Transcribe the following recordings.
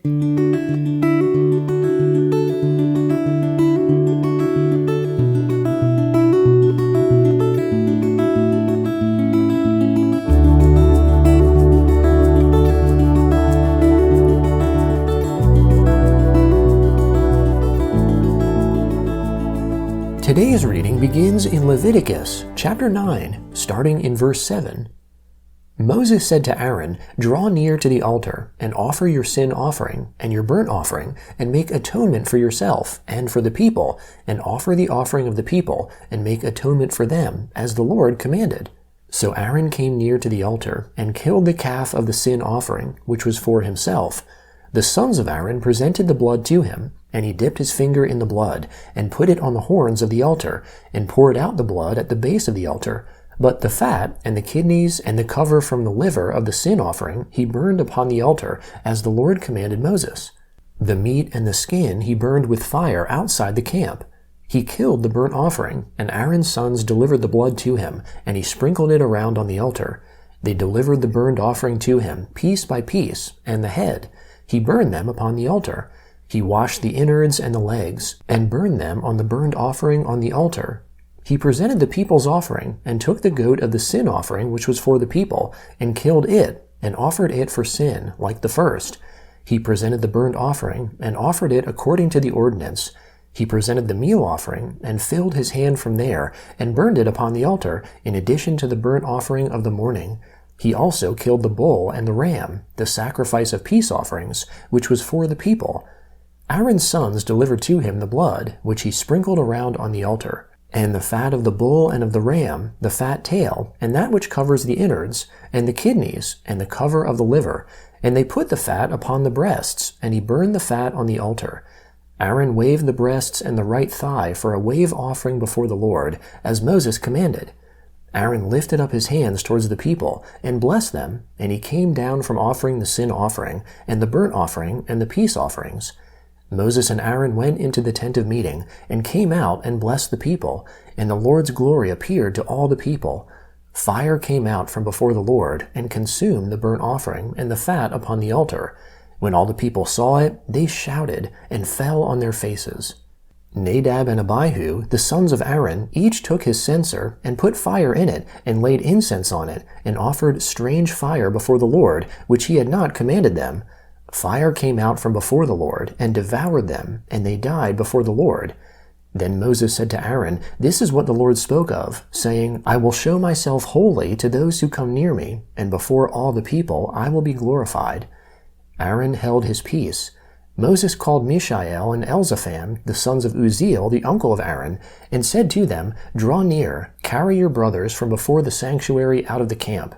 Today's reading begins in Leviticus chapter 9, starting in verse 7. Moses said to Aaron, "Draw near to the altar, and offer your sin offering, and your burnt offering, and make atonement for yourself, and for the people, and offer the offering of the people, and make atonement for them, as the Lord commanded." So Aaron came near to the altar, and killed the calf of the sin offering, which was for himself. The sons of Aaron presented the blood to him, and he dipped his finger in the blood, and put it on the horns of the altar, and poured out the blood at the base of the altar. But the fat, and the kidneys, and the cover from the liver of the sin offering he burned upon the altar, as the Lord commanded Moses. The meat and the skin he burned with fire outside the camp. He killed the burnt offering, and Aaron's sons delivered the blood to him, and he sprinkled it around on the altar. They delivered the burnt offering to him, piece by piece, and the head. He burned them upon the altar. He washed the innards and the legs, and burned them on the burnt offering on the altar. He presented the people's offering, and took the goat of the sin offering which was for the people, and killed it, and offered it for sin, like the first. He presented the burnt offering, and offered it according to the ordinance. He presented the meal offering, and filled his hand from there, and burned it upon the altar, in addition to the burnt offering of the morning. He also killed the bull and the ram, the sacrifice of peace offerings, which was for the people. Aaron's sons delivered to him the blood, which he sprinkled around on the altar, and the fat of the bull and of the ram, the fat tail, and that which covers the innards, and the kidneys, and the cover of the liver. And they put the fat upon the breasts, and he burned the fat on the altar. Aaron waved the breasts and the right thigh for a wave offering before the Lord, as Moses commanded. Aaron lifted up his hands towards the people, and blessed them, and he came down from offering the sin offering, and the burnt offering, and the peace offerings. Moses and Aaron went into the tent of meeting, and came out and blessed the people, and the Lord's glory appeared to all the people. Fire came out from before the Lord, and consumed the burnt offering and the fat upon the altar. When all the people saw it, they shouted, and fell on their faces. Nadab and Abihu, the sons of Aaron, each took his censer, and put fire in it, and laid incense on it, and offered strange fire before the Lord, which he had not commanded them. Fire came out from before the Lord, and devoured them, and they died before the Lord. Then Moses said to Aaron, "This is what the Lord spoke of, saying, I will show myself holy to those who come near me, and before all the people I will be glorified." Aaron held his peace. Moses called Mishael and Elzaphan, the sons of Uzziel, the uncle of Aaron, and said to them, "Draw near, carry your brothers from before the sanctuary out of the camp."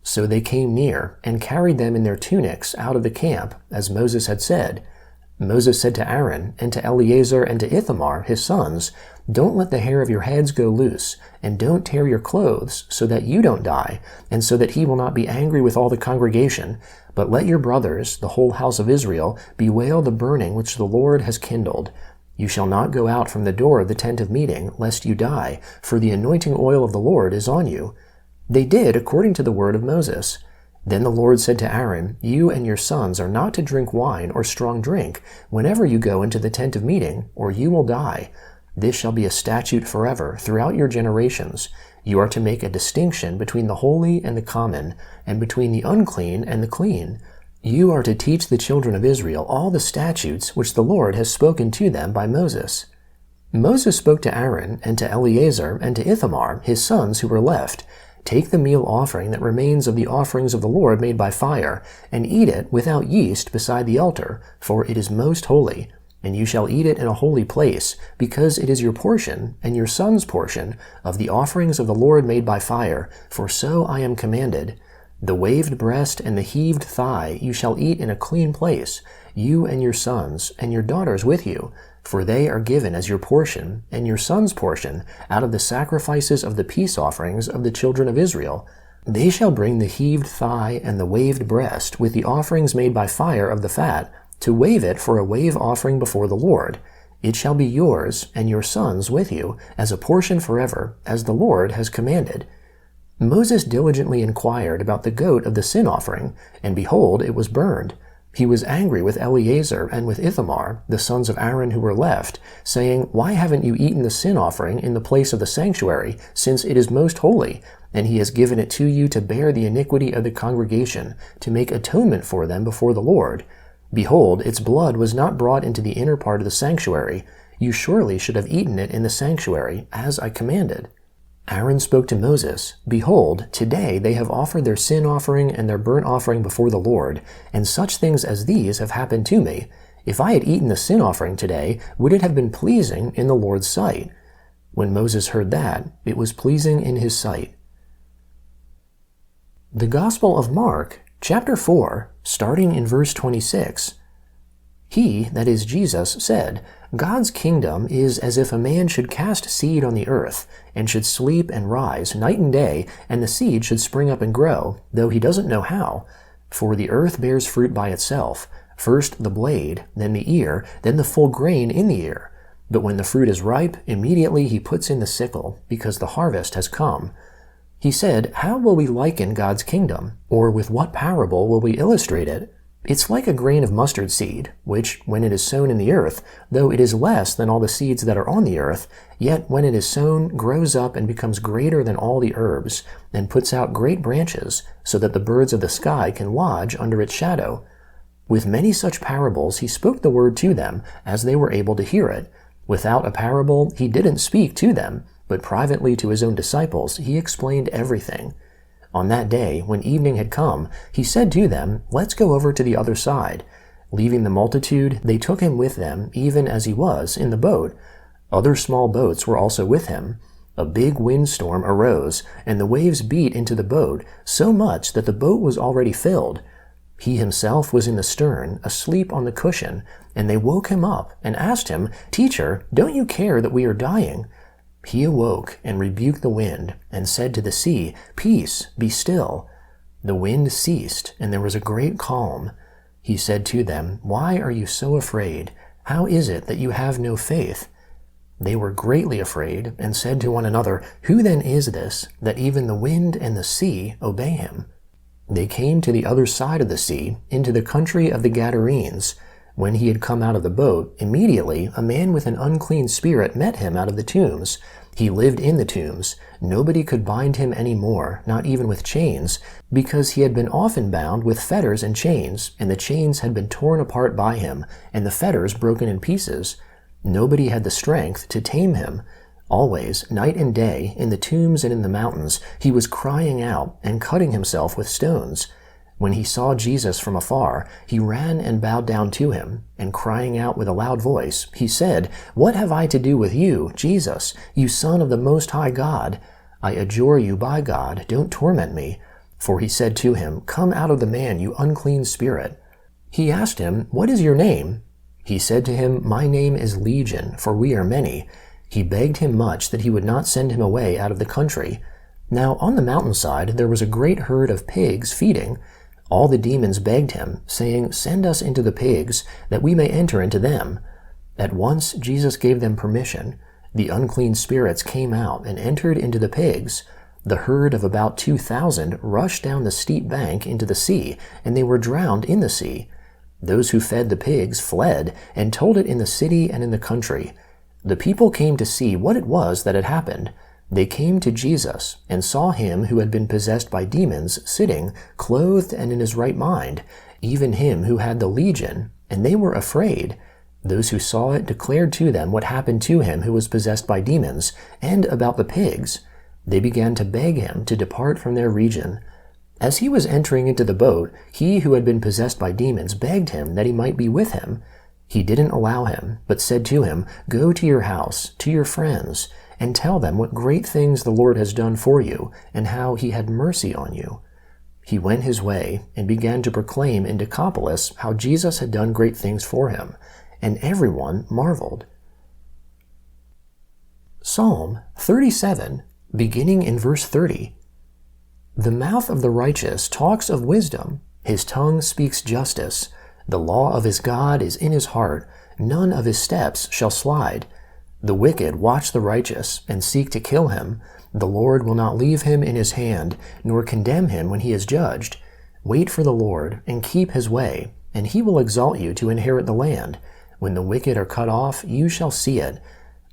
So they came near, and carried them in their tunics out of the camp, as Moses had said. Moses said to Aaron, and to Eleazar, and to Ithamar, his sons, "Don't let the hair of your heads go loose, and don't tear your clothes, so that you don't die, and so that he will not be angry with all the congregation. But let your brothers, the whole house of Israel, bewail the burning which the Lord has kindled. You shall not go out from the door of the tent of meeting, lest you die, for the anointing oil of the Lord is on you." They did according to the word of Moses. Then the Lord said to Aaron, "You and your sons are not to drink wine or strong drink whenever you go into the tent of meeting, or you will die. This shall be a statute forever throughout your generations. You are to make a distinction between the holy and the common, and between the unclean and the clean. You are to teach the children of Israel all the statutes which the Lord has spoken to them by Moses." Moses spoke to Aaron, and to Eleazar, and to Ithamar, his sons who were left, "Take the meal offering that remains of the offerings of the Lord made by fire, and eat it without yeast beside the altar, for it is most holy. And you shall eat it in a holy place, because it is your portion, and your son's portion, of the offerings of the Lord made by fire, for so I am commanded. The waved breast and the heaved thigh you shall eat in a clean place, you and your sons, and your daughters with you, for they are given as your portion, and your son's portion, out of the sacrifices of the peace offerings of the children of Israel. They shall bring the heaved thigh and the waved breast with the offerings made by fire of the fat, to wave it for a wave offering before the Lord. It shall be yours, and your sons with you, as a portion forever, as the Lord has commanded." Moses diligently inquired about the goat of the sin offering, and behold, it was burned. He was angry with Eleazar and with Ithamar, the sons of Aaron who were left, saying, "Why haven't you eaten the sin offering in the place of the sanctuary, since it is most holy? And he has given it to you to bear the iniquity of the congregation, to make atonement for them before the Lord. Behold, its blood was not brought into the inner part of the sanctuary. You surely should have eaten it in the sanctuary, as I commanded." Aaron spoke to Moses, "Behold, today they have offered their sin offering and their burnt offering before the Lord, and such things as these have happened to me. If I had eaten the sin offering today, would it have been pleasing in the Lord's sight?" When Moses heard that, it was pleasing in his sight. The Gospel of Mark, chapter 4, starting in verse 26. He, that is Jesus, said, "God's kingdom is as if a man should cast seed on the earth, and should sleep and rise night and day, and the seed should spring up and grow, though he doesn't know how. For the earth bears fruit by itself, first the blade, then the ear, then the full grain in the ear. But when the fruit is ripe, immediately he puts in the sickle, because the harvest has come." He said, "How will we liken God's kingdom? Or with what parable will we illustrate it? It's like a grain of mustard seed, which, when it is sown in the earth, though it is less than all the seeds that are on the earth, yet when it is sown, grows up and becomes greater than all the herbs, and puts out great branches, so that the birds of the sky can lodge under its shadow." With many such parables he spoke the word to them, as they were able to hear it. Without a parable he didn't speak to them, but privately to his own disciples he explained everything. On that day, when evening had come, he said to them, "Let's go over to the other side." Leaving the multitude, they took him with them, even as he was, in the boat. Other small boats were also with him. A big windstorm arose, and the waves beat into the boat, so much that the boat was already filled. He himself was in the stern, asleep on the cushion, and they woke him up and asked him, "Teacher, don't you care that we are dying?" He awoke and rebuked the wind, and said to the sea, "Peace, be still." The wind ceased, and there was a great calm. He said to them, "Why are you so afraid? How is it that you have no faith?" They were greatly afraid, and said to one another, "Who then is this, that even the wind and the sea obey him?" They came to the other side of the sea, into the country of the Gadarenes. When he had come out of the boat, immediately a man with an unclean spirit met him out of the tombs. He lived in the tombs. Nobody could bind him any more, not even with chains, because he had been often bound with fetters and chains, and the chains had been torn apart by him, and the fetters broken in pieces. Nobody had the strength to tame him. Always, night and day, in the tombs and in the mountains, he was crying out and cutting himself with stones. When he saw Jesus from afar, he ran and bowed down to him, and crying out with a loud voice, he said, "What have I to do with you, Jesus, you Son of the Most High God? I adjure you by God, don't torment me." For he said to him, "Come out of the man, you unclean spirit." He asked him, "What is your name?" He said to him, "My name is Legion, for we are many." He begged him much that he would not send him away out of the country. Now on the mountainside there was a great herd of pigs feeding. All the demons begged him, saying, "Send us into the pigs, that we may enter into them." At once Jesus gave them permission. The unclean spirits came out and entered into the pigs. The herd of about 2,000 rushed down the steep bank into the sea, and they were drowned in the sea. Those who fed the pigs fled, and told it in the city and in the country. The people came to see what it was that had happened. They came to Jesus, and saw him who had been possessed by demons sitting, clothed and in his right mind, even him who had the legion, and they were afraid. Those who saw it declared to them what happened to him who was possessed by demons, and about the pigs. They began to beg him to depart from their region. As he was entering into the boat, he who had been possessed by demons begged him that he might be with him. He didn't allow him, but said to him, "Go to your house, to your friends, and tell them what great things the Lord has done for you, and how he had mercy on you." He went his way, and began to proclaim in Decapolis how Jesus had done great things for him, and everyone marveled. Psalm 37, beginning in verse 30. The mouth of the righteous talks of wisdom, his tongue speaks justice. The law of his God is in his heart, none of his steps shall slide. The wicked watch the righteous, and seek to kill him. The Lord will not leave him in his hand, nor condemn him when he is judged. Wait for the Lord, and keep his way. and he will exalt you to inherit the land. When the wicked are cut off, you shall see it.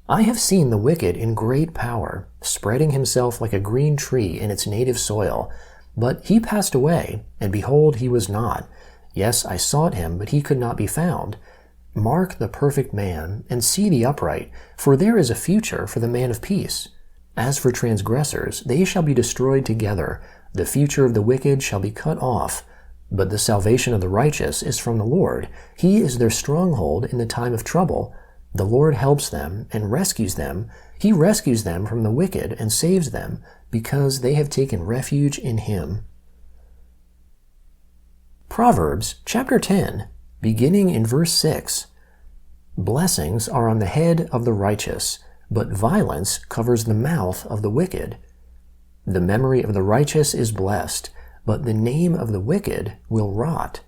I have seen the wicked in great power, spreading himself like a green tree in its native soil. But he passed away, and behold, he was not. Yes, I sought him, but he could not be found. Mark the perfect man, and see the upright, for there is a future for the man of peace. As for transgressors, they shall be destroyed together. The future of the wicked shall be cut off. But the salvation of the righteous is from the Lord. He is their stronghold in the time of trouble. The Lord helps them and rescues them. He rescues them from the wicked and saves them, because they have taken refuge in him. Proverbs chapter 10, beginning in verse 6. Blessings are on the head of the righteous, but violence covers the mouth of the wicked. The memory of the righteous is blessed, but the name of the wicked will rot.